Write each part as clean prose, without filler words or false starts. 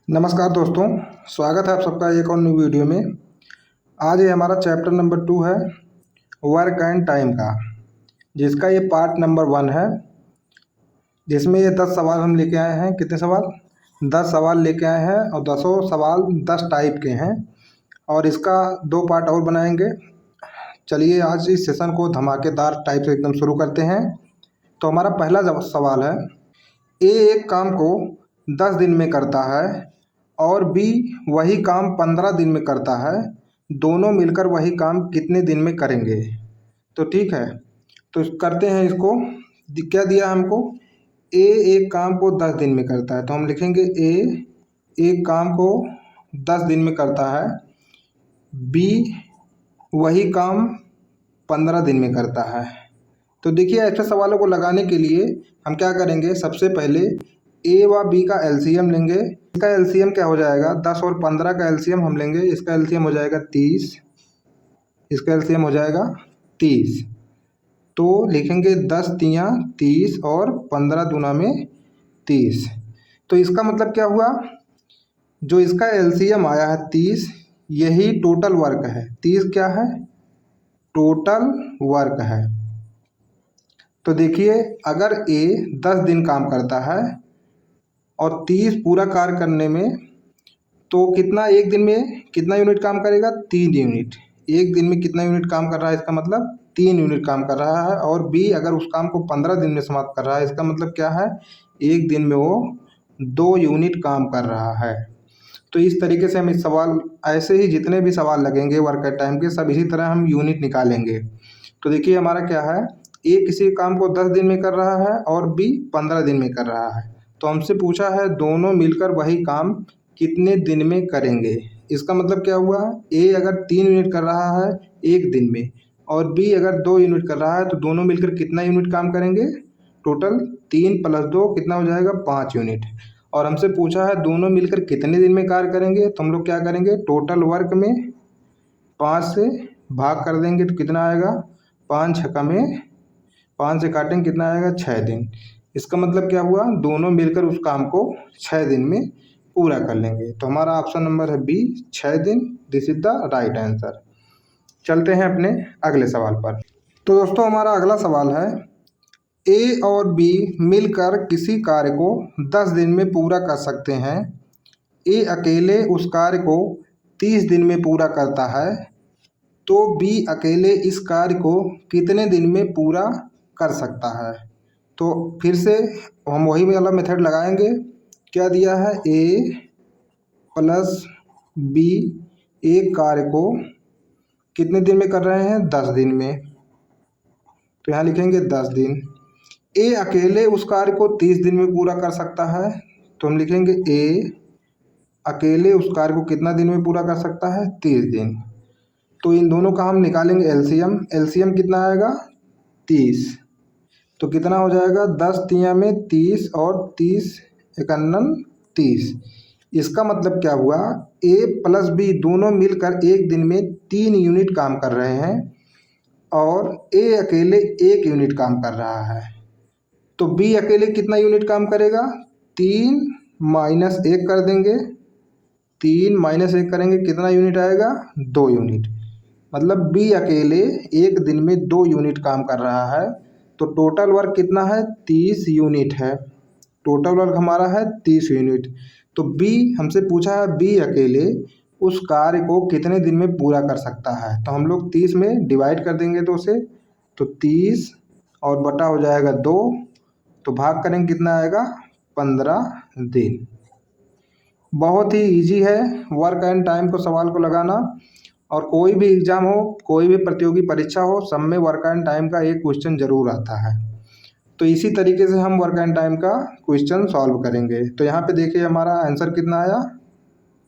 नमस्कार दोस्तों, स्वागत है आप सबका एक और न्यू वीडियो में। आज ये हमारा चैप्टर नंबर 2 है वर्क एंड टाइम का, जिसका ये पार्ट नंबर 1 है, जिसमें ये 10 सवाल हम लेके आए हैं। कितने सवाल? 10 सवाल लेके आए हैं और 10 सवाल 10 टाइप के हैं और इसका 2 पार्ट और बनाएंगे। चलिए आज इस सेशन को धमाकेदार टाइप से एकदम शुरू करते हैं। तो हमारा पहला सवाल है, ए एक काम को 10 दिन में करता है और बी वही काम 15 दिन में करता है, दोनों मिलकर वही काम कितने दिन में करेंगे? तो ठीक है, तो करते हैं इसको। क्या दिया हमको? ए एक काम को 10 दिन में करता है, तो हम लिखेंगे ए एक काम को 10 दिन में करता है, बी वही काम 15 दिन में करता है। तो देखिए, ऐसे सवालों को लगाने के लिए हम क्या करेंगे, सबसे पहले ए व बी का एलसीएम लेंगे। इसका एलसीएम क्या हो जाएगा? 10 और 15 का एलसीएम हम लेंगे, इसका एलसीएम हो जाएगा 30, इसका एलसीएम हो जाएगा 30। तो लिखेंगे 10 तियाँ 30 और 15 दूना में 30। तो इसका मतलब क्या हुआ, जो इसका एलसीएम आया है 30, यही टोटल वर्क है। 30 क्या है? टोटल वर्क है। तो देखिए, अगर ए 10 दिन काम करता है और 30 पूरा कार्य करने में, तो कितना एक दिन में कितना यूनिट काम करेगा? 3 यूनिट। एक दिन में कितना यूनिट काम कर रहा है? इसका मतलब 3 यूनिट काम कर रहा है। और बी अगर उस काम को 15 दिन में समाप्त कर रहा है, इसका मतलब क्या है? एक दिन में वो 2 यूनिट काम कर रहा है। तो इस तरीके से हम इस सवाल, ऐसे ही जितने भी सवाल लगेंगे वर्क एट टाइम के, सब इसी तरह हम यूनिट निकालेंगे। तो देखिए हमारा क्या है, ए किसी काम को 10 दिन में कर रहा है और बी 15 दिन में कर रहा है। तो हमसे पूछा है दोनों मिलकर वही काम कितने दिन में करेंगे। इसका मतलब क्या हुआ, ए अगर 3 यूनिट कर रहा है एक दिन में और बी अगर 2 यूनिट कर रहा है, तो दोनों मिलकर कितना यूनिट काम करेंगे? टोटल 3 + 2 कितना हो जाएगा? 5 यूनिट। और हमसे पूछा है दोनों मिलकर कितने दिन में कार्य करेंगे, तो हम लोग क्या करेंगे, टोटल वर्क में 5 से भाग कर देंगे, तो कितना आएगा? 5 छक्का में 5 से काटेंगे, कितना आएगा? 6 दिन। इसका मतलब क्या हुआ, दोनों मिलकर उस काम को 6 दिन में पूरा कर लेंगे। तो हमारा ऑप्शन नंबर है बी, 6 दिन। This is the right answer. चलते हैं अपने अगले सवाल पर। तो दोस्तों हमारा अगला सवाल है, ए और बी मिलकर किसी कार्य को 10 दिन में पूरा कर सकते हैं। ए अकेले उस कार्य को 30 दिन में पूरा करता है, तो बी अकेले इस कार्य को कितने दिन में पूरा कर सकता है? तो फिर से हम वही वाला मेथड लगाएंगे। क्या दिया है? ए प्लस बी एक कार्य को कितने दिन में कर रहे हैं? 10 दिन में। तो यहाँ लिखेंगे 10 दिन। ए अकेले उस कार्य को 30 दिन में पूरा कर सकता है, तो हम लिखेंगे ए अकेले उस कार्य को कितना दिन में पूरा कर सकता है? 30 दिन। तो इन दोनों का हम निकालेंगे एलसीएम। एलसीएम कितना आएगा? 30। तो कितना हो जाएगा? 10 तियाँ में 30 और 30 एकानन 30। इसका मतलब क्या हुआ, ए प्लस बी दोनों मिलकर एक दिन में 3 यूनिट काम कर रहे हैं और ए अकेले 1 यूनिट काम कर रहा है। तो बी अकेले कितना यूनिट काम करेगा? 3 - 1 कर देंगे, 3 - 1 करेंगे, कितना यूनिट आएगा? 2 यूनिट। मतलब बी अकेले एक दिन में 2 यूनिट काम कर रहा है। तो टोटल वर्क कितना है? 30 यूनिट है। टोटल वर्क हमारा है 30 यूनिट। तो बी हमसे पूछा है बी अकेले उस कार्य को कितने दिन में पूरा कर सकता है। तो हम लोग 30 में डिवाइड कर देंगे 2 से, तो 30 और बटा हो जाएगा 2, तो भाग करेंगे, कितना आएगा? 15 दिन। बहुत ही इजी है वर्क एंड टाइम को सवाल को लगाना। और कोई भी एग्ज़ाम हो, कोई भी प्रतियोगी परीक्षा हो, सब में वर्क एंड टाइम का एक क्वेश्चन ज़रूर आता है। तो इसी तरीके से हम वर्क एंड टाइम का क्वेश्चन सॉल्व करेंगे। तो यहाँ पे देखिए हमारा आंसर कितना आया?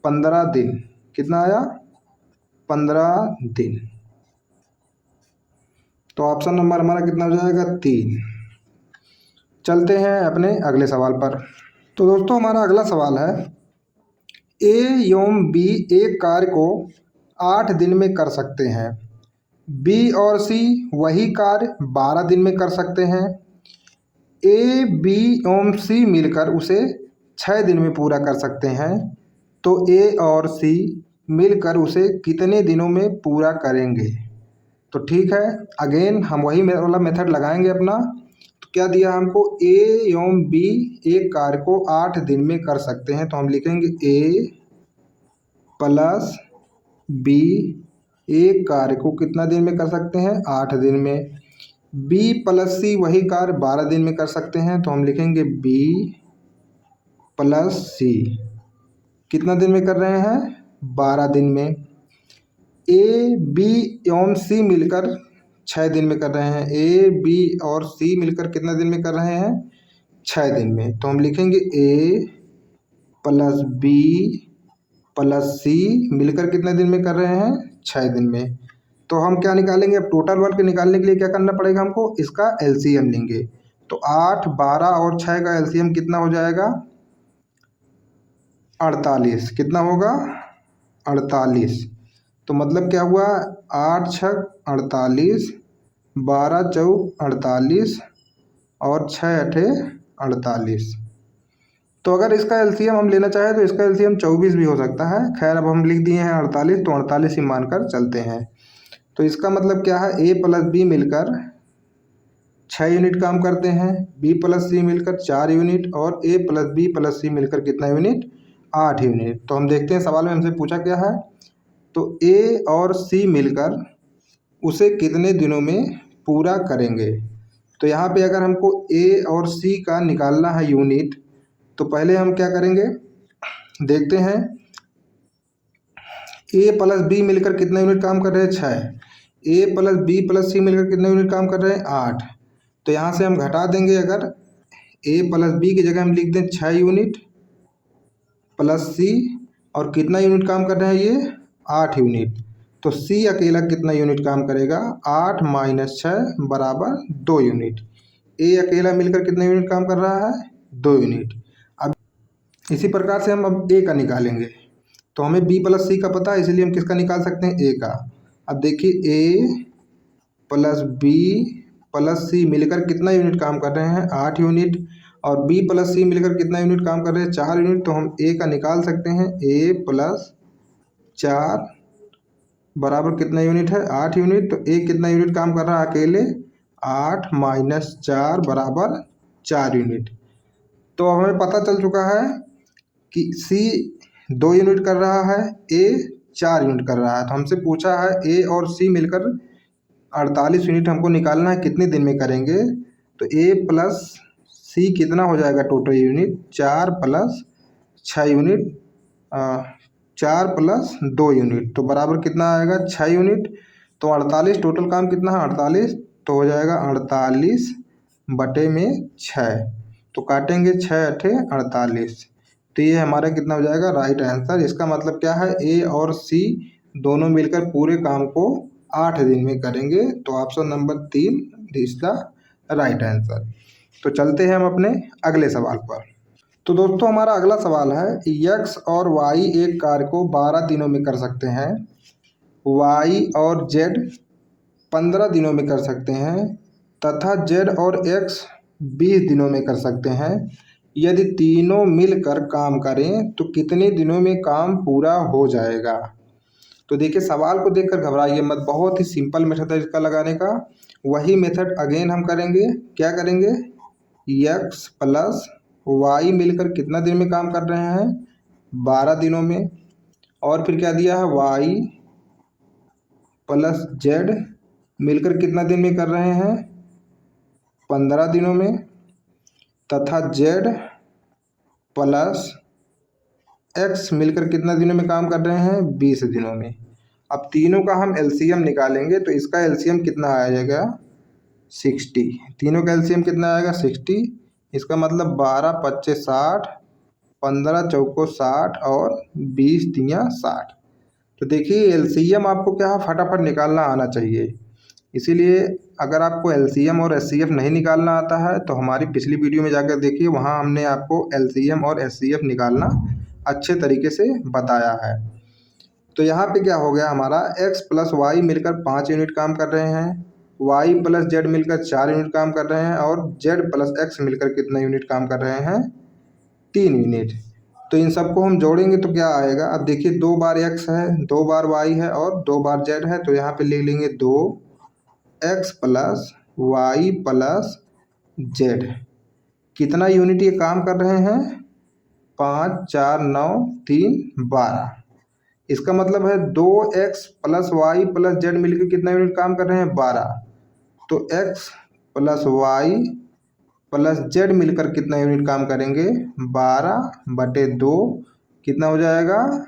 15 दिन। कितना आया? 15 दिन। तो ऑप्शन नंबर हमारा कितना हो जाएगा? 3। चलते हैं अपने अगले सवाल पर। तो दोस्तों हमारा अगला सवाल है, ए एवं बी एक कार्य को 8 दिन में कर सकते हैं। बी और सी वही कार्य 12 दिन में कर सकते हैं। ए बी एवं सी मिलकर उसे 6 दिन में पूरा कर सकते हैं। तो ए और सी मिलकर उसे कितने दिनों में पूरा करेंगे। तो ठीक है, अगेन हम वही वाला मेथड लगाएंगे अपना। तो क्या दिया हमको, ए एवं बी एक कार्य को 8 दिन में कर सकते हैं। तो हम लिखेंगे ए प्लस बी एक कार्य को कितना दिन में कर सकते हैं, 8 दिन में। बी प्लस सी वही कार्य 12 दिन में कर सकते हैं। तो हम लिखेंगे बी प्लस सी कितना दिन में कर रहे हैं, 12 दिन में। ए बी एवं सी मिलकर 6 दिन में कर रहे हैं। ए बी और सी मिलकर कितना दिन में कर रहे हैं, 6 दिन में। तो हम लिखेंगे ए प्लस बी प्लस सी मिलकर कितने दिन में कर रहे हैं, 6 दिन में। तो हम क्या निकालेंगे, अब टोटल वर्क निकालने के लिए क्या करना पड़ेगा हमको, इसका एलसीएम लेंगे। तो 8, 12 और 6 का एलसीएम कितना हो जाएगा, 48। कितना होगा, 48। तो मतलब क्या हुआ, 8 छक 48, 12 चौक 48 और 6 अठे 48। तो अगर इसका एलसीएम हम लेना चाहें तो इसका एलसीएम 24 भी हो सकता है। खैर अब हम लिख दिए हैं 48, तो 48 ही मानकर चलते हैं। तो इसका मतलब क्या है, ए प्लस बी मिलकर 6 यूनिट काम करते हैं, बी प्लस सी मिलकर 4 यूनिट और ए प्लस बी प्लस सी मिलकर कितना यूनिट, 8 यूनिट। तो हम देखते हैं सवाल में हमसे पूछा क्या है। तो ए और सी मिलकर उसे कितने दिनों में पूरा करेंगे। तो यहाँ पे अगर हमको ए और सी का निकालना है यूनिट, तो पहले हम क्या करेंगे, देखते हैं। ए प्लस बी मिलकर कितना यूनिट काम कर रहे हैं, 6। ए प्लस बी प्लस सी मिलकर कितने यूनिट काम कर रहे हैं, 8। तो यहाँ से हम घटा देंगे, अगर ए प्लस बी की जगह हम लिख दें 6 यूनिट प्लस सी, और कितना यूनिट काम कर रहे हैं ये, 8 यूनिट। तो सी अकेला कितना यूनिट काम करेगा, 8 माइनस 6 बराबर 2 यूनिट। ए अकेला मिलकर कितना यूनिट काम कर रहा है, 2 यूनिट। अब इसी प्रकार से हम अब ए का निकालेंगे। तो हमें बी प्लस सी का पता है, इसलिए हम किसका निकाल सकते हैं, ए का। अब देखिए ए प्लस बी प्लस सी मिलकर कितना यूनिट काम कर रहे हैं, 8 यूनिट। और बी प्लस सी मिलकर कितना यूनिट काम कर रहे हैं, 4 यूनिट। तो हम ए का निकाल सकते हैं, ए प्लस 4 बराबर कितना यूनिट है, 8 यूनिट। तो ए कितना यूनिट काम कर रहा है अकेले, 8 माइनस 4 बराबर 4 यूनिट। तो हमें पता चल चुका है कि सी 2 यूनिट कर रहा है, ए 4 यूनिट कर रहा है। तो हमसे पूछा है ए और सी मिलकर 48 यूनिट हमको निकालना है, कितने दिन में करेंगे। तो ए प्लस सी कितना हो जाएगा total unit, 4 plus 6 unit, 4 plus 2 unit, तो बराबर कितना आएगा, 6 यूनिट। तो 48 टोटल काम कितना है, 48। तो हो जाएगा 48 बटे में 6। तो काटेंगे 6 अठे 48। तो ये हमारा कितना हो जाएगा, राइट आंसर। इसका मतलब क्या है, ए और सी दोनों मिलकर पूरे काम को 8 दिन में करेंगे। तो option number 3 is the right answer. तो चलते हैं हम अपने अगले सवाल पर। तो दोस्तों हमारा अगला सवाल है, यक्स और वाई एक कार्य को 12 दिनों में कर सकते हैं, वाई और जेड 15 दिनों में कर सकते हैं, तथा जेड और एक्स 20 दिनों में कर सकते हैं। यदि तीनों मिलकर काम करें तो कितने दिनों में काम पूरा हो जाएगा। तो देखिए सवाल को देखकर घबराइए मत, बहुत ही सिंपल मेथड है इसका लगाने का। वही मेथड अगेन हम करेंगे, क्या करेंगे, यक्स प्लस वाई मिलकर कितना दिन में काम कर रहे हैं, 12 दिनों में। और फिर क्या दिया है, वाई प्लस जेड मिलकर कितना दिन में कर रहे हैं, 15 दिनों में। तथा जेड प्लस एक्स मिलकर कितना दिनों में काम कर रहे हैं, 20 दिनों में। अब तीनों का हम एलसीएम निकालेंगे, तो इसका एलसीएम कितना आ जाएगा, 60। तीनों का एलसीएम कितना आएगा, 60। इसका मतलब 12 पच्चे 60, 15 चौको 60 और 20 तियाँ 60। तो देखिए एलसीएम आपको क्या है, फटाफट निकालना आना चाहिए। इसीलिए अगर आपको एलसीएम और एचसीएफ नहीं निकालना आता है तो हमारी पिछली वीडियो में जाकर देखिए, वहाँ हमने आपको एलसीएम और एचसीएफ निकालना अच्छे तरीके से बताया है। तो यहाँ पे क्या हो गया हमारा, x प्लस वाई मिलकर 5 यूनिट काम कर रहे हैं, y प्लस जेड मिलकर 4 यूनिट काम कर रहे हैं, और z प्लस x मिलकर कितना यूनिट काम कर रहे हैं, 3 यूनिट। तो इन सबको हम जोड़ेंगे तो क्या आएगा। अब देखिए 2 बार x है, 2 बार y है और 2 बार z है, तो यहाँ पे लिख लेंगे 2x plus Y plus Z. कितना यूनिट ये काम कर रहे हैं, 5 4 9 3 12। इसका मतलब है 2x plus Y plus Z मिलकर कितना यूनिट काम कर रहे हैं, 12। तो x plus Y plus Z मिलकर कितना यूनिट काम करेंगे, 12/2 कितना हो जाएगा,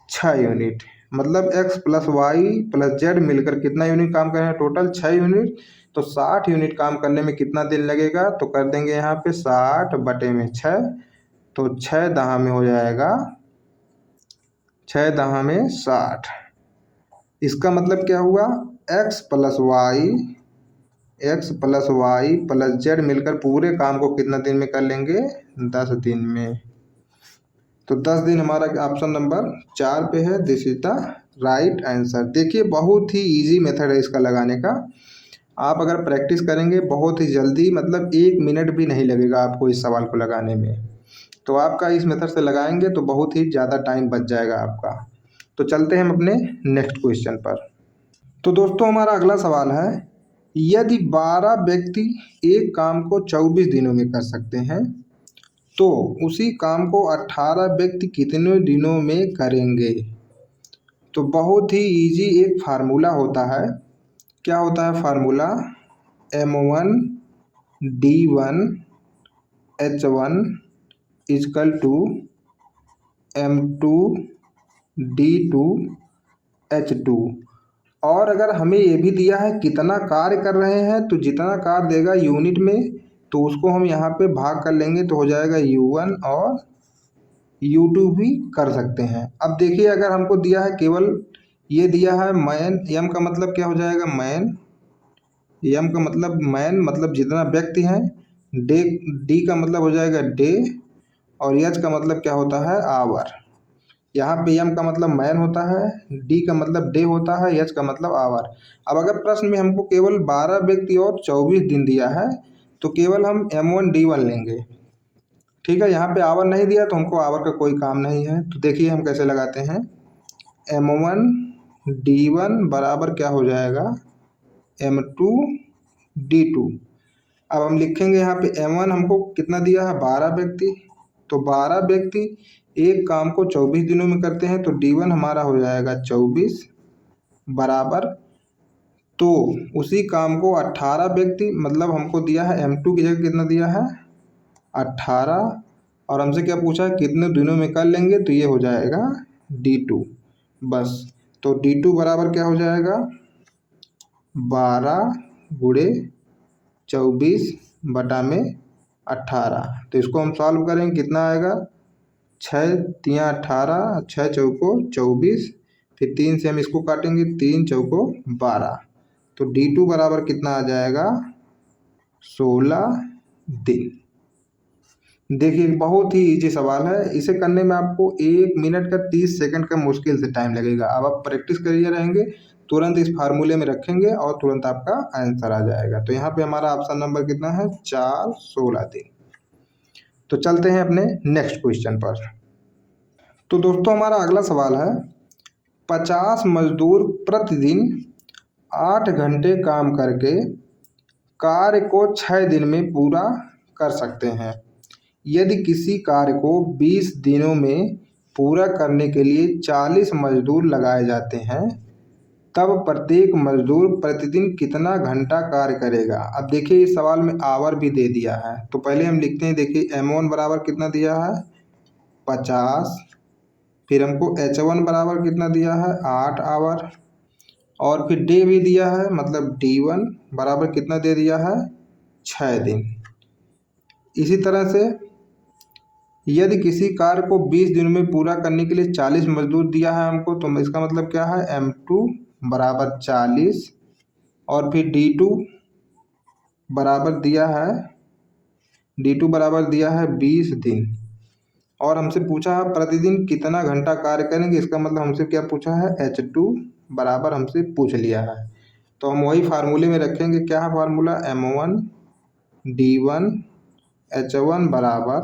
6 यूनिट। मतलब x plus Y plus Z मिलकर कितना यूनिट काम करेंगे, टोटल 6 यूनिट। तो 60 यूनिट काम करने में कितना दिन लगेगा, तो कर देंगे यहाँ पे 60/6। तो 6 दहा में हो जाएगा, 6 दहा में 60। इसका मतलब क्या हुआ, x plus Y plus Z मिलकर पूरे काम को कितना दिन में कर लेंगे, 10 दिन में। तो 10 दिन हमारा ऑप्शन नंबर 4 पे है। This is the right answer. देखिए बहुत ही इजी मेथड है इसका लगाने का। आप अगर प्रैक्टिस करेंगे बहुत ही जल्दी, मतलब 1 मिनट भी नहीं लगेगा आपको इस सवाल को लगाने में। तो आपका इस मेथड से लगाएंगे तो बहुत ही ज़्यादा टाइम बच जाएगा आपका। तो चलते हैं हम अपने नेक्स्ट क्वेश्चन पर। तो दोस्तों हमारा अगला सवाल है, यदि 12 व्यक्ति एक काम को 24 दिनों में कर सकते हैं तो उसी काम को 18 व्यक्ति कितने दिनों में करेंगे। तो बहुत ही इजी एक फार्मूला होता है। क्या होता है formula, M1D1H1 is equal to M2D2H2। और अगर हमें ये भी दिया है कितना कार्य कर रहे हैं, तो जितना कार्य देगा यूनिट में तो उसको हम यहाँ पे भाग कर लेंगे तो हो जाएगा U1, और U2 भी कर सकते हैं। अब देखिए अगर हमको दिया है केवल ये दिया है मैन, M का मतलब क्या हो जाएगा, मैन, M का मतलब मैन मतलब जितना व्यक्ति हैं, डे, D का मतलब हो जाएगा डे, और H का मतलब क्या होता है, आवर। यहाँ पे M का मतलब मैन होता है, D का मतलब डे होता है, H का मतलब आवर। अब अगर प्रश्न में हमको केवल 12 व्यक्ति और 24 दिन दिया है तो केवल हम M1D1 लेंगे। ठीक है, यहाँ पे आवर नहीं दिया तो हमको आवर का कोई काम नहीं है। तो देखिए हम कैसे लगाते हैं, M1D1 बराबर क्या हो जाएगा, M2D2। अब हम लिखेंगे यहाँ पे M1 हमको कितना दिया है, 12 व्यक्ति। तो 12 व्यक्ति एक काम को 24 दिनों में करते हैं, तो D1 हमारा हो जाएगा 24 बराबर, तो उसी काम को 18 व्यक्ति, मतलब हमको दिया है M2 की जगह कितना दिया है, 18, और हमसे क्या पूछा है कितने दिनों में कर लेंगे, तो ये हो जाएगा D2 बस। तो D2 बराबर क्या हो जाएगा, 12/24/18। तो इसको हम सॉल्व करेंगे, कितना आएगा, 6 3 18, 6 चौको 24, फिर 3 से हम इसको काटेंगे, 3 चौको 12। तो D2 बराबर कितना आ जाएगा, 16 दिन। देखिए बहुत ही इजी सवाल है, इसे करने में आपको 1 मिनट का 30 सेकंड का मुश्किल से टाइम लगेगा। अब आप प्रैक्टिस करिए रहेंगे, तुरंत इस फार्मूले में रखेंगे और तुरंत आपका आंसर आ जाएगा। तो यहाँ पे हमारा ऑप्शन नंबर कितना है, 4 16 दिन। तो चलते हैं अपने नेक्स्ट क्वेश्चन पर। तो दोस्तों हमारा अगला सवाल है, 50 मजदूर प्रतिदिन 8 घंटे काम करके कार्य को 6 दिन में पूरा कर सकते हैं। यदि किसी कार्य को 20 दिनों में पूरा करने के लिए 40 मजदूर लगाए जाते हैं, तब प्रत्येक मजदूर प्रतिदिन कितना घंटा कार्य करेगा। अब देखिए इस सवाल में आवर भी दे दिया है, तो पहले हम लिखते हैं। देखिए M1 बराबर कितना दिया है, 50, फिर हमको H1 बराबर कितना दिया है, 8 आवर, और फिर डे भी दिया है, मतलब D1 बराबर कितना दे दिया है, 6 दिन। इसी तरह से यदि किसी कार्य को 20 दिनों में पूरा करने के लिए 40 मजदूर दिया है हमको, तो इसका मतलब क्या है, M2 बराबर 40, और फिर D2 बराबर दिया है 20 दिन, और हमसे पूछा है प्रतिदिन कितना घंटा कार्य करेंगे। इसका मतलब हमसे क्या पूछा है, H2 बराबर हमसे पूछ लिया है। तो हम वही फार्मूले में रखेंगे। क्या है फार्मूला, M1D1H1 बराबर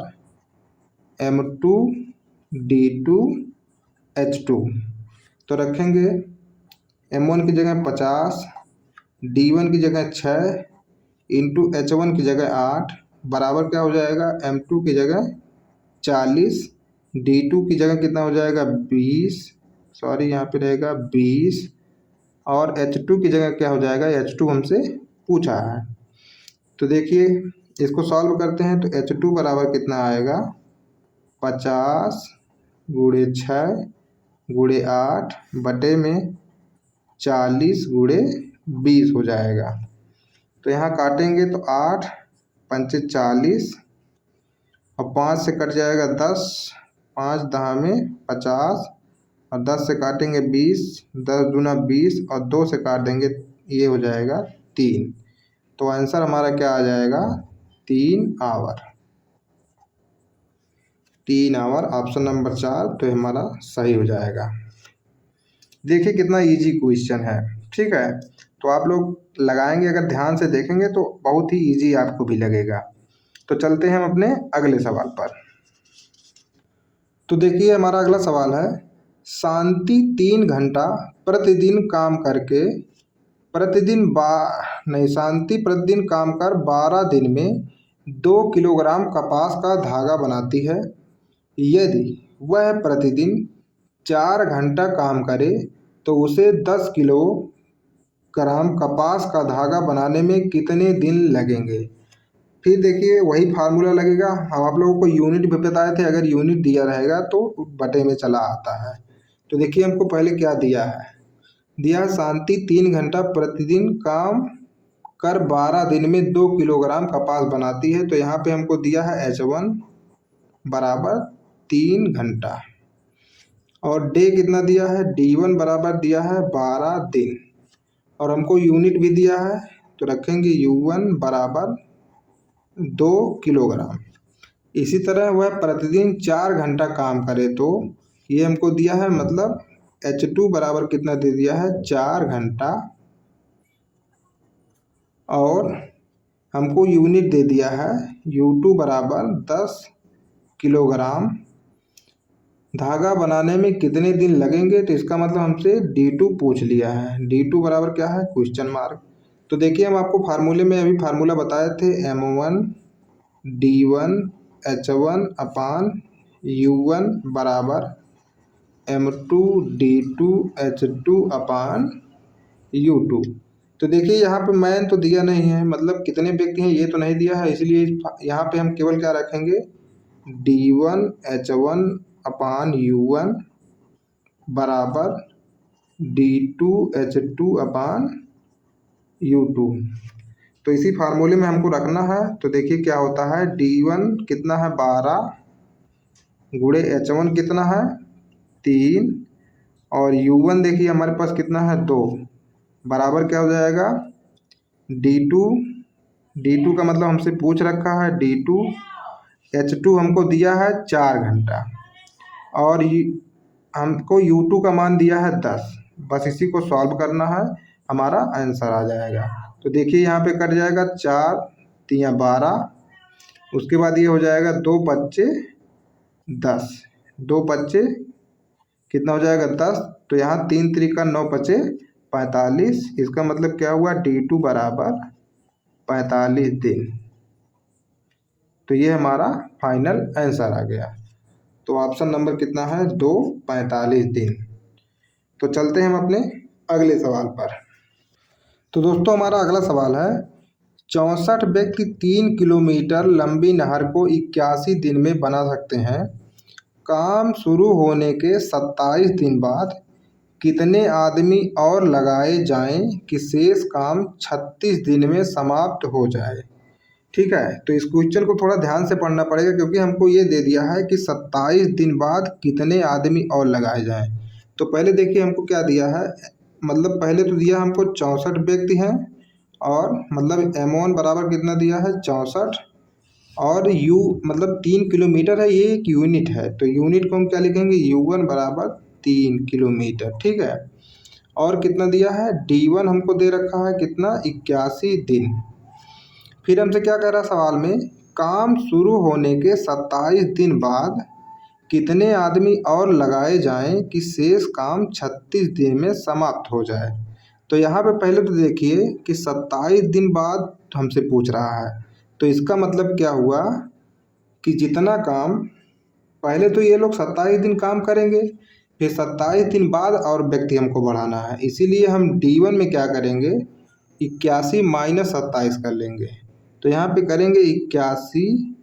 M2D2H2। तो रखेंगे M1 की जगह 50, D1 की जगह 6 इंटू H1 की जगह 8 बराबर क्या हो जाएगा, M2 की जगह 40, D2 की जगह कितना हो जाएगा 20, सॉरी यहाँ पे रहेगा 20, और H2 की जगह क्या हो जाएगा, H2 हमसे पूछा है। तो देखिए इसको सॉल्व करते हैं तो H2 बराबर कितना आएगा, 50 गुणे 6 गुणे 8 बटे में 40 गुणे 20 हो जाएगा। तो यहाँ काटेंगे तो 8 पंचे 40 और 5 से कट जाएगा 10, 5 दहा में 50 और 10 से काटेंगे 20, 10 दूना 20 और 2 से काट देंगे, ये हो जाएगा 3। तो आंसर हमारा क्या आ जाएगा, 3 आवर। 3 आवर ऑप्शन नंबर 4 तो हमारा सही हो जाएगा। देखिए कितना इजी क्वेश्चन है, ठीक है। तो आप लोग लगाएंगे, अगर ध्यान से देखेंगे तो बहुत ही इजी आपको भी लगेगा। तो चलते हैं हम अपने अगले सवाल पर। तो देखिए हमारा अगला सवाल है, शांति 3 घंटा प्रतिदिन काम करके शांति प्रतिदिन काम कर 12 दिन में 2 किलोग्राम कपास का धागा बनाती है। यदि वह प्रतिदिन 4 घंटा काम करे तो उसे 10 किलोग्राम कपास का धागा बनाने में कितने दिन लगेंगे। फिर देखिए वही फार्मूला लगेगा। हम आप लोगों को यूनिट भी बताए थे, अगर यूनिट दिया रहेगा तो बटे में चला आता है। तो देखिए हमको पहले क्या दिया है, दिया शांति 3 घंटा प्रतिदिन काम कर 12 दिन में 2 किलोग्राम कपास बनाती है। तो यहाँ पे हमको दिया है H1 बराबर 3 घंटा और डे कितना दिया है, D1 बराबर दिया है 12 दिन और हमको यूनिट भी दिया है। तो रखेंगे U1 बराबर 2 किलोग्राम। इसी तरह वह प्रतिदिन 4 घंटा काम करे तो ये हमको दिया है, मतलब H2 बराबर कितना दे दिया है, 4 घंटा और हमको यूनिट दे दिया है U2 बराबर 10 किलोग्राम। धागा बनाने में कितने दिन लगेंगे, तो इसका मतलब हमसे D2 पूछ लिया है। D2 बराबर क्या है, क्वेश्चन मार्क। तो देखिए हम आपको फार्मूले में अभी फार्मूला बताए थे, M1 D1 H1 अपान U1 बराबर M2 D2 H2 अपान U2। तो देखिए यहाँ पे मैन तो दिया नहीं है, मतलब कितने व्यक्ति हैं ये तो नहीं दिया है, इसलिए यहाँ पे हम केवल क्या रखेंगे, D1 H1 अपान U1 बराबर D2 H2 अपान U2। तो इसी फार्मूले में हमको रखना है। तो देखिए क्या होता है, D1 कितना है 12 गुणे H1 कितना है 3 और U1 देखिए हमारे पास कितना है 2 बराबर क्या हो जाएगा D2 का मतलब हमसे पूछ रखा है D2, H2 हमको दिया है 4 घंटा और हमको U2 का मान दिया है 10। बस इसी को सॉल्व करना है, हमारा आंसर आ जाएगा। तो देखिए यहाँ पे कट जाएगा 4 3 12, उसके बाद ये हो जाएगा 2 बच्चे 10, 2 बच्चे कितना हो जाएगा 10। तो यहाँ 3 3 9 बचे 45। इसका मतलब क्या हुआ, D2 बराबर 45 दिन। तो ये हमारा फाइनल आंसर आ गया। तो ऑप्शन नंबर कितना है 2, 45 दिन। तो चलते हैं हम अपने अगले सवाल पर। तो दोस्तों हमारा अगला सवाल है, 64 व्यक्ति 3 किलोमीटर लंबी नहर को 81 दिन में बना सकते हैं। काम शुरू होने के 27 दिन बाद कितने आदमी और लगाए जाएं कि शेष काम 36 दिन में समाप्त हो जाए। ठीक है, तो इस क्वेश्चन को थोड़ा ध्यान से पढ़ना पड़ेगा क्योंकि हमको ये दे दिया है कि 27 दिन बाद कितने आदमी और लगाए जाएं। तो पहले देखिए हमको क्या दिया है, मतलब पहले तो दिया हमको 64 व्यक्ति हैं और मतलब M1 बराबर कितना दिया है 64 और U मतलब 3 किलोमीटर है, ये एक यूनिट है। तो यूनिट को हम क्या लिखेंगे, U1 बराबर 3 किलोमीटर। ठीक है, और कितना दिया है D1 हमको दे रखा है कितना 81 दिन। फिर हमसे क्या कह रहा है सवाल में काम शुरू होने के 27 दिन बाद कितने आदमी और लगाए जाएं कि शेष काम 36 दिन में समाप्त हो जाए। तो यहाँ पे पहले तो देखिए कि 27 दिन बाद हमसे पूछ रहा है, तो इसका मतलब क्या हुआ कि जितना काम पहले तो ये लोग 27 दिन काम करेंगे, फिर 27 दिन बाद और व्यक्ति हमको बढ़ाना है, इसीलिए हम D1 में क्या करेंगे 81 माइनस 27 कर लेंगे। तो यहाँ पे करेंगे 81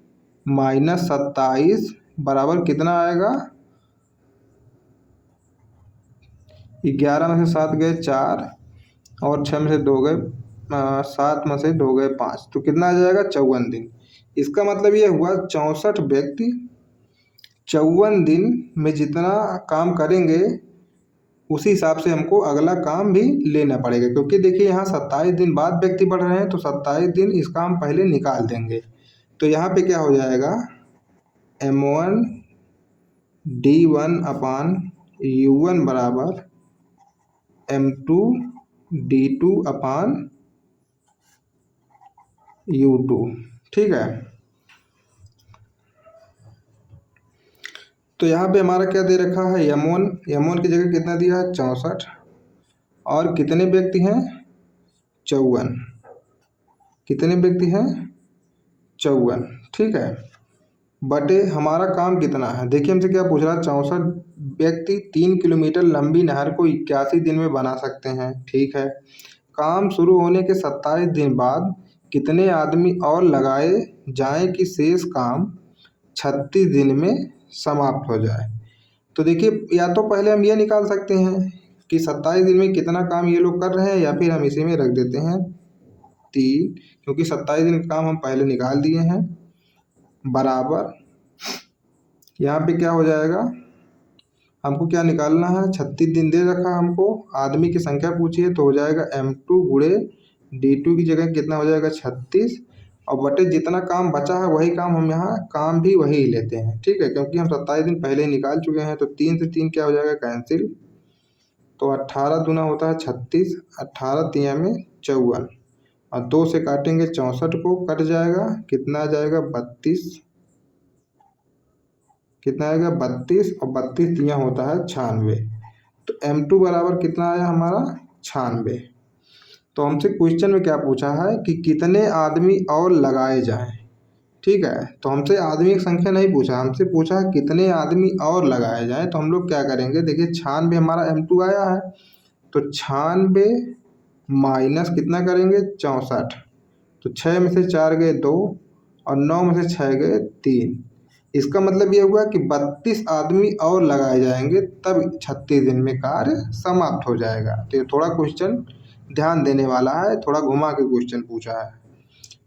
माइनस 27 बराबर कितना आएगा, 11 में से 7 गए 4 और 6 में से 2 गए 7 में से 2 गए 5, तो कितना आ जाएगा 54 दिन। इसका मतलब ये हुआ 64 व्यक्ति 54 दिन में जितना काम करेंगे उसी हिसाब से हमको अगला काम भी लेना पड़ेगा, क्योंकि देखिए यहाँ 27 दिन बाद व्यक्ति बढ़ रहे हैं तो 27 दिन इसका हम पहले निकाल देंगे। तो यहाँ पे क्या हो जाएगा M1 D1 अपान U1 बराबर M2 D2 अपान U2। ठीक है, तो यहाँ पे हमारा क्या दे रखा है M1 की जगह कितना दिया है 64 और कितने व्यक्ति हैं 54, कितने व्यक्ति हैं 54। ठीक है, बटे हमारा काम कितना है, देखिए हमसे क्या पूछ रहा है 64 व्यक्ति 3 किलोमीटर लंबी नहर को 81 दिन में बना सकते हैं। ठीक है, काम शुरू होने के 27 दिन बाद कितने आदमी और लगाए जाएं कि शेष काम 36 दिन में समाप्त हो जाए। तो देखिए या तो पहले हम ये निकाल सकते हैं कि 27 दिन में कितना काम ये लोग कर रहे हैं, या फिर हम इसी में रख देते हैं 3, क्योंकि 27 दिन का काम हम पहले निकाल दिए हैं, बराबर यहाँ पे क्या हो जाएगा, हमको क्या निकालना है 36 दिन दे रखा हमको, आदमी की संख्या पूछी है तो हो जाएगा M2 गुणे D2 की जगह कितना हो जाएगा 36 और बटे जितना काम बचा है वही काम हम यहाँ काम भी वही लेते हैं। ठीक है, क्योंकि हम 27 दिन पहले ही निकाल चुके हैं, तो 3 से 3 क्या हो जाएगा कैंसिल, तो 18 दूना होता है 36, 18 तिया में 54 और 2 से काटेंगे 64 को, कट जाएगा कितना आ जाएगा 32, कितना आएगा 32 और 32 तिया होता है 96। तो M2 बराबर कितना आया हमारा 96। तो हमसे क्वेश्चन में क्या पूछा है कि कितने आदमी और लगाए जाएं। ठीक है, तो हमसे आदमी की संख्या नहीं पूछा, हमसे पूछा है कितने आदमी और लगाए जाएं। तो हम लोग क्या करेंगे, देखिए 96 हमारा M2 आया है, तो 96 माइनस कितना करेंगे 64, तो 6 में से 4 गए 2 और 9 में से 6 गए 3। इसका मतलब ये हुआ कि 32 आदमी और लगाए जाएंगे तब 36 दिन में कार्य समाप्त हो जाएगा। तो ये थोड़ा क्वेश्चन ध्यान देने वाला है, थोड़ा घुमा के क्वेश्चन पूछा है।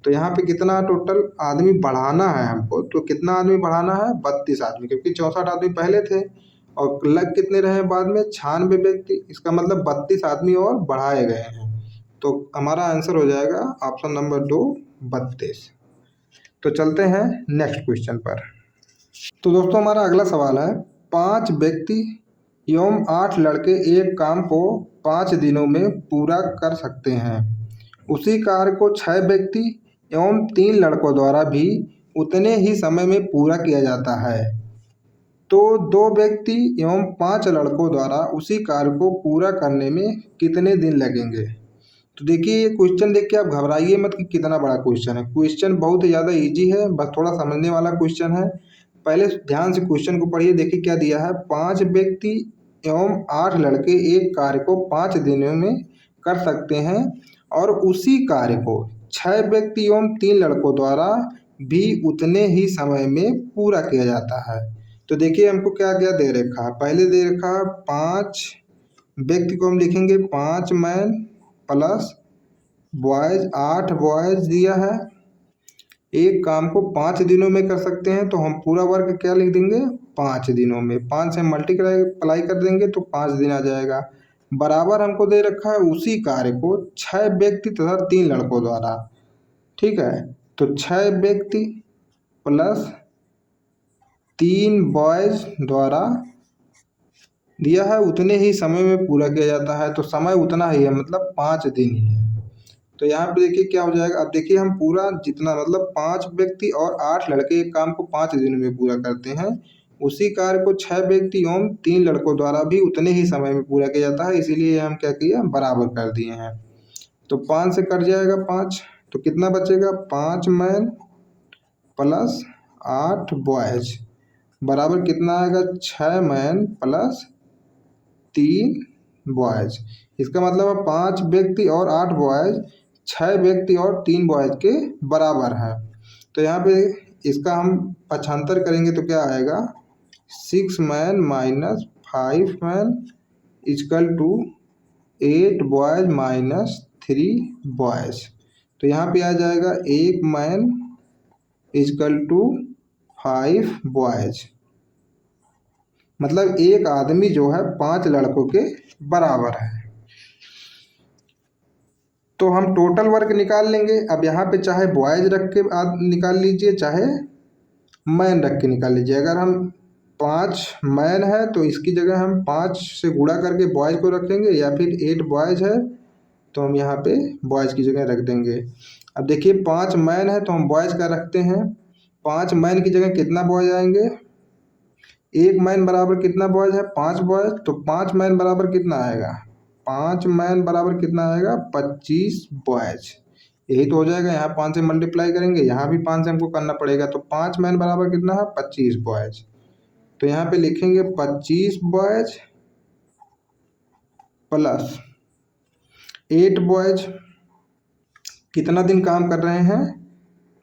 तो यहाँ पे कितना टोटल आदमी बढ़ाना है हमको, तो कितना आदमी बढ़ाना है 32 आदमी, क्योंकि 64 आदमी पहले थे और लग कितने रहे बाद में 96 व्यक्ति, इसका मतलब 32 आदमी और बढ़ाए गए हैं। तो हमारा आंसर हो जाएगा ऑप्शन नंबर 2 32। तो चलते हैं नेक्स्ट क्वेश्चन पर। तो दोस्तों हमारा अगला सवाल है, 5 व्यक्ति एवं 8 लड़के एक काम को 5 दिनों में पूरा कर सकते हैं। उसी कार्य को 6 व्यक्ति एवं 3 लड़कों द्वारा भी उतने ही समय में पूरा किया जाता है, तो 2 व्यक्ति एवं 5 लड़कों द्वारा उसी कार्य को पूरा करने में कितने दिन लगेंगे। तो देखिए ये क्वेश्चन देख के आप घबराइए मत कि कितना बड़ा क्वेश्चन है, क्वेश्चन बहुत ही ज़्यादा इजी है, बस थोड़ा समझने वाला क्वेश्चन है। पहले ध्यान से क्वेश्चन को पढ़िए, देखिए क्या दिया है, 5 व्यक्ति एवं 8 लड़के एक कार्य को 5 दिनों में कर सकते हैं और उसी कार्य को 6 व्यक्ति एवं 3 लड़कों द्वारा भी उतने ही समय में पूरा किया जाता है। तो देखिए हमको क्या क्या दे रखा है, पहले दे रखा है 5 व्यक्ति को हम लिखेंगे 5 मैन प्लस बॉयज 8 बॉयज दिया है, एक काम को 5 दिनों में कर सकते हैं, तो हम पूरा वर्क क्या लिख देंगे 5 दिनों में, 5 से मल्टीप्लाई कर देंगे तो 5 दिन आ जाएगा। बराबर हमको दे रखा है उसी कार्य को 6 व्यक्ति तथा 3 लड़कों द्वारा। ठीक है, तो 6 व्यक्ति प्लस 3 बॉयज द्वारा दिया है उतने ही समय में पूरा किया जाता है, तो समय उतना ही है मतलब 5 दिन ही है। तो यहाँ पे देखिए क्या हो जाएगा। अब देखिए हम पूरा जितना मतलब 5 व्यक्ति और 8 लड़के एक काम को 5 दिन में पूरा करते हैं, उसी कार्य को 6 व्यक्ति एवं 3 लड़कों द्वारा भी उतने ही समय में पूरा किया जाता है। इसीलिए हम क्या किया, बराबर कर दिए हैं। तो 5 से कट जाएगा 5, तो कितना बचेगा, 5 मैन प्लस 8 बॉयज बराबर कितना आएगा, 6 मैन प्लस 3 बॉयज। इसका मतलब है 5 व्यक्ति और 8 बॉयज 6 व्यक्ति और 3 बॉयज के बराबर है। तो यहाँ पे इसका हम पक्षांतर करेंगे तो क्या आएगा, 6 man minus 5 man equal to 8 boys minus 3 boys. तो यहाँ पे आ जाएगा 1 मैन इजकल टू 5 बॉयज, मतलब एक आदमी जो है 5 लड़कों के बराबर है। तो हम टोटल वर्क निकाल लेंगे। अब यहाँ पे चाहे बॉयज रख के निकाल लीजिए, चाहे मैन रख के निकाल लीजिए। अगर हम 5 मैन है तो इसकी जगह हम 5 से गुणा करके बॉयज को रख देंगे, या फिर 8 बॉयज है तो हम यहाँ पे बॉयज की जगह रख देंगे। अब देखिए 5 मैन है तो हम बॉयज का रखते हैं, 5 मैन की जगह कितना बॉयज आएंगे, 1 मैन बराबर कितना बॉयज है, 5 बॉयज। तो 5 मैन बराबर कितना आएगा, 5 मैन बराबर कितना आएगा, 25 बॉयज। यही तो हो जाएगा। यहाँ 5 से मल्टीप्लाई करेंगे, यहाँ भी 5 से हमको करना पड़ेगा। तो 5 मैन बराबर कितना है, 25 बॉयज। तो यहाँ पे लिखेंगे 25 बॉयज प्लस 8 बॉयज। कितना दिन काम कर रहे हैं,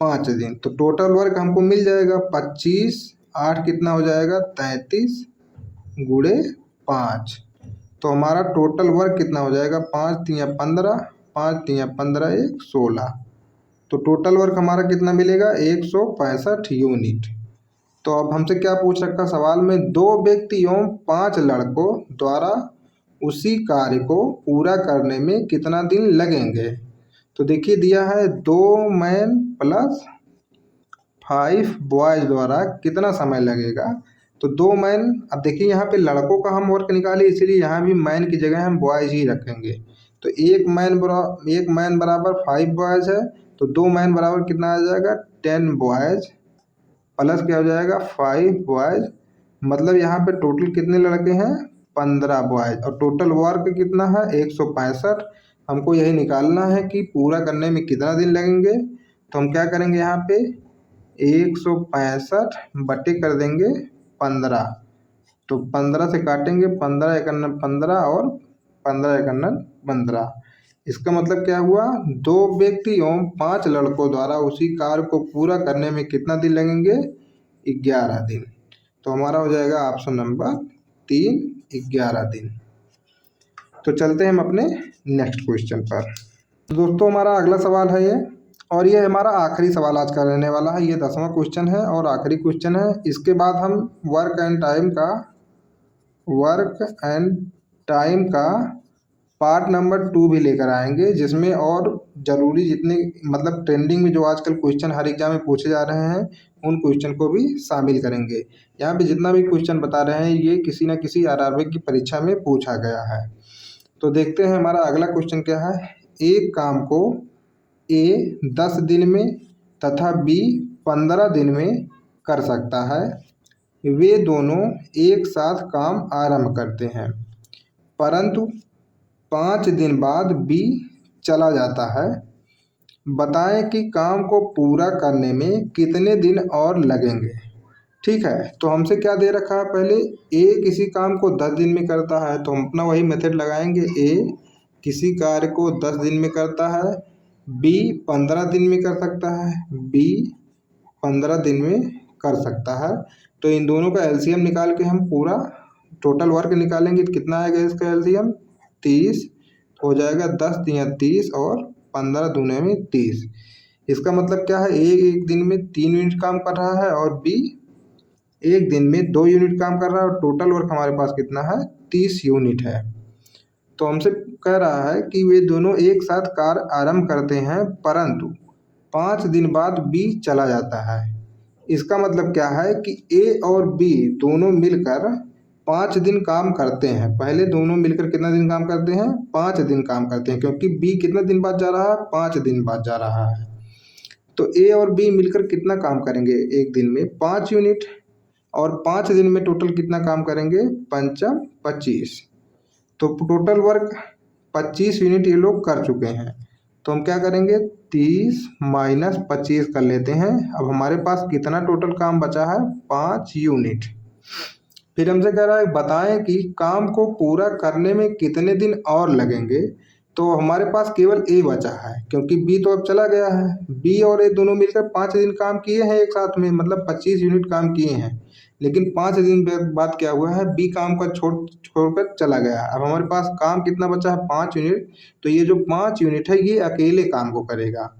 5 दिन। तो टोटल वर्क हमको मिल जाएगा 25, 8 कितना हो जाएगा, 33 गुणे 5। तो हमारा टोटल वर्क कितना हो जाएगा, 5 तिया 15, 5 तिया 15 1 16। तो टोटल वर्क हमारा कितना मिलेगा, 165 यूनिट। तो अब हमसे क्या पूछ रखा सवाल में, 2 व्यक्ति एवं 5 लड़कों द्वारा उसी कार्य को पूरा करने में कितना दिन लगेंगे। तो देखिए दिया है 2 मैन प्लस 5 बॉयज द्वारा कितना समय लगेगा। तो 2 मैन, अब देखिए यहाँ पे लड़कों का हम वर्क निकाले, इसीलिए यहाँ भी मैन की जगह हम बॉयज ही रखेंगे। तो 1 मैन बराबर 5 बॉयज है, तो 2 मैन बराबर कितना आ जाएगा, 10 बॉयज प्लस क्या हो जाएगा, 5 बॉयज। मतलब यहाँ पे टोटल कितने लड़के हैं, 15 बॉयज। और टोटल वर्क कितना है, 165। हमको यही निकालना है कि पूरा करने में कितना दिन लगेंगे। तो हम क्या करेंगे, यहाँ पे 165 बटे कर देंगे 15। तो 15 से काटेंगे, 15 एकन 15 और 15 एकन 15। इसका मतलब क्या हुआ, 2 व्यक्ति एवं 5 लड़कों द्वारा उसी कार्य को पूरा करने में कितना दिन लगेंगे, 11 दिन। तो हमारा हो जाएगा ऑप्शन नंबर 3, 11 दिन। तो चलते हैं हम अपने नेक्स्ट क्वेश्चन पर। तो दोस्तों हमारा अगला सवाल है ये, और ये हमारा आखिरी सवाल आज का रहने वाला है। ये 10वां क्वेश्चन है और आखिरी क्वेश्चन है। इसके बाद हम वर्क एंड टाइम का पार्ट नंबर 2 भी लेकर आएंगे, जिसमें और ज़रूरी जितने मतलब ट्रेंडिंग में जो आजकल क्वेश्चन हर एग्जाम में पूछे जा रहे हैं, उन क्वेश्चन को भी शामिल करेंगे। यहाँ पे जितना भी क्वेश्चन बता रहे हैं ये किसी न किसी आरआरबी की परीक्षा में पूछा गया है। तो देखते हैं हमारा अगला क्वेश्चन क्या है। एक काम को ए 10 दिन में तथा बी 15 दिन में कर सकता है। वे दोनों एक साथ काम आरंभ करते हैं, परंतु 5 दिन बाद बी चला जाता है। बताएं कि काम को पूरा करने में कितने दिन और लगेंगे। ठीक है, तो हमसे क्या दे रखा है, पहले ए किसी काम को 10 दिन में करता है, तो हम अपना वही मेथड लगाएंगे। ए किसी कार्य को 10 दिन में करता है, बी 15 दिन में कर सकता है, बी 15 दिन में कर सकता है। तो इन दोनों का एलसीएम निकाल के हम पूरा टोटल वर्क निकालेंगे। तो कितना आएगा इसका एलसीएम, 30 हो जाएगा। 10 तिया 30 और 15 दूने में 30। इसका मतलब क्या है, एक दिन में 3 यूनिट काम कर रहा है और बी एक दिन में 2 यूनिट काम कर रहा है, और टोटल वर्क हमारे पास कितना है, 30 यूनिट है। तो हमसे कह रहा है कि वे दोनों एक साथ कार्य आरंभ करते हैं, परंतु 5 दिन बाद बी चला जाता है। इसका मतलब क्या है कि ए और बी दोनों मिलकर 5 दिन काम करते हैं। पहले दोनों मिलकर कितना दिन काम करते हैं? 5 दिन काम करते हैं, क्योंकि बी कितना दिन बाद जा रहा है? 5 दिन बाद जा रहा है। तो ए और बी मिलकर कितना काम करेंगे एक दिन में? 5 यूनिट। और 5 दिन में टोटल कितना काम करेंगे? पंचम 25। तो टोटल वर्क 25 यूनिट ये लोग कर चुके हैं। तो हम क्या करेंगे? 30 माइनस 25 कर लेते हैं। अब हमारे पास कितना टोटल काम बचा है? 5 यूनिट। फिर हमसे कह रहा है बताएं कि काम को पूरा करने में कितने दिन और लगेंगे। तो हमारे पास केवल ए बचा है, क्योंकि बी तो अब चला गया है। बी और ए दोनों मिलकर 5 दिन काम किए हैं एक साथ में, मतलब 25 यूनिट काम किए हैं। लेकिन 5 दिन बाद क्या हुआ है? बी काम का छोड़कर चला गया है। अब हमारे पास काम कितना बचा है? 5 यूनिट। तो ये जो 5 यूनिट है ये अकेले काम को करेगा।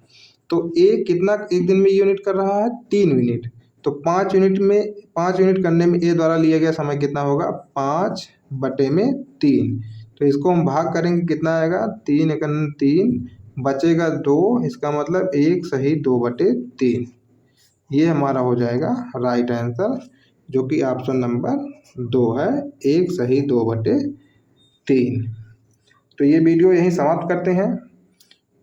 तो ए कितना एक दिन में यूनिट कर रहा है? 3 यूनिट। तो 5 यूनिट करने में ए द्वारा लिया गया समय कितना होगा? 5/3। तो इसको हम भाग करेंगे, कितना आएगा? 3 एकम 3, बचेगा 2। इसका मतलब 1 सही 2/3। ये हमारा हो जाएगा राइट आंसर, जो कि ऑप्शन नंबर 2 है, 1 सही 2/3। तो ये वीडियो यहीं समाप्त करते हैं।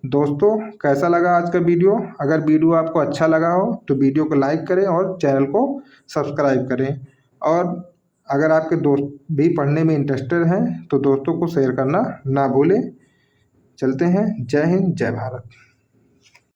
दोस्तों, कैसा लगा आज का वीडियो? अगर वीडियो आपको अच्छा लगा हो तो वीडियो को लाइक करें और चैनल को सब्सक्राइब करें। और अगर आपके दोस्त भी पढ़ने में इंटरेस्टेड हैं तो दोस्तों को शेयर करना ना भूलें। चलते हैं। जय हिंद, जय भारत।